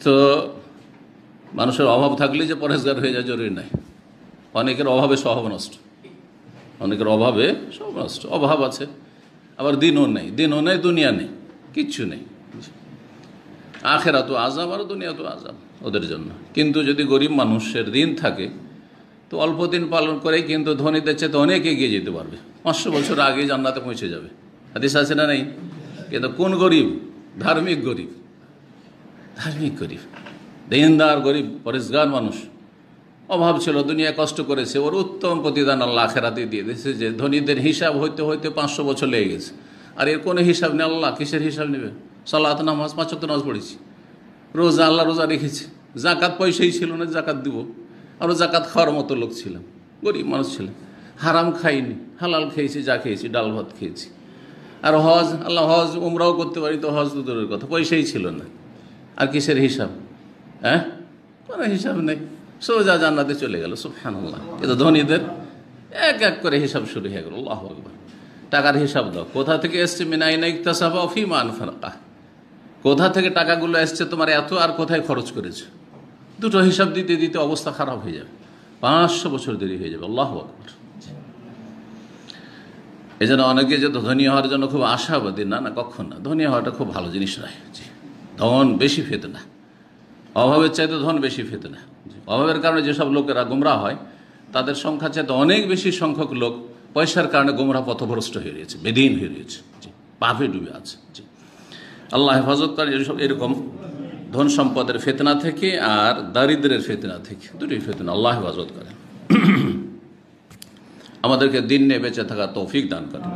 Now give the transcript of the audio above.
তো মানুষের অভাব থাকলে যে পরেশগার হয়ে যায় জরুরি নাই। অনেকের অভাবে স্বভাব নষ্ট, অনেকের অভাবে সব নষ্ট। অভাব আছে, আবার দিনও নেই, দুনিয়া নেই, কিচ্ছু নেই। আখেরাত আযাব আর দুনিয়াত আযাব ওদের জন্য। কিন্তু যদি গরিব মানুষের দিন থাকে তো অল্প দিন পালন করেই কিন্তু ধনীদের চেয়ে অনেক এগিয়ে যেতে পারবে। 500 বছর আগে জান্নাতে পৌঁছে যাবে। হাদিস আছে না নেই? কিন্তু কোন গরিব? ধার্মিক গরিব, ধার্মিক গরিব, দিনদার গরিব, পরেশগার মানুষ। অভাব ছিল, দুনিয়া কষ্ট করেছে, ওর উত্তম প্রতিদান আল্লাহ আখেরাতে দিয়ে দিয়েছে। যে ধনীদের হিসাব হইতে হইতে 500 বছর লেগে গেছে, আর এর কোনো হিসাব নেই। আল্লাহ কিসের হিসাব নেবে? সালাত নামাজ, 5 ওয়াক্ত নামাজ পড়েছি, রোজা আল্লাহ রোজা রেখেছি, জাকাত পয়সাই ছিল না জাকাত দিব, আরও জাকাত খাওয়ার মতো লোক ছিলাম, গরিব মানুষ ছিলাম। হারাম খাইনি, হালাল খেয়েছি, যা খেয়েছি, ডাল ভাত খেয়েছি। আর হজ, আল্লাহ হজ উমরাও করতে পারি, তো হজ তো দূরের কথা, পয়সাই ছিল না। আর কিসের হিসাব? হ্যাঁ, কোনো হিসাব নেই, সোজা জান্নাতে চলে গেল। সুবহানাল্লাহ। কিন্তু ধনীদের এক এক করে হিসাব শুরু হয়ে গেল। আল্লাহু আকবার। টাকার হিসাব দাও, কোথা থেকে এসছে? মিন আইনা ইকতাসাবা ওয়া ফীমা আনফাকা। কোথা থেকে টাকাগুলো এসছে তোমার এত, আর কোথায় খরচ করেছে? দুটো হিসাব দিতে দিতে অবস্থা খারাপ হয়ে যাবে, 500 বছর দেরি হয়ে যাবে। আল্লাহু আকবার। এই জন্য অনেকে যে ধনী হওয়ার জন্য খুব আশাবাদী, না না, কখন না। ধনী হওয়াটা খুব ভালো জিনিস নয়। জি, ধন বেশি ফিতনা, অভাবের চাইতে ধন বেশি ফিতনা। অভাবের কারণে যেসব লোকেরা গোমরাহ হয়, তাদের সংখ্যা চাইতে অনেক বেশি সংখ্যক লোক পয়সার কারণে গোমরাহ পথভ্রষ্ট হয়ে রয়েছে, বেদিন হয়ে রয়েছে, জি, পাপে ডুবে আছে। জি, আল্লাহ হেফাজত করেন এরকম ধন সম্পদের ফিতনা থেকে আর দারিদ্রের ফিতনা থেকে। দুটোই ফিতনা, আল্লাহ হেফাজত করেন। আমাদেরকে দিন নিয়ে বেঁচে থাকার তৌফিক দান করেন।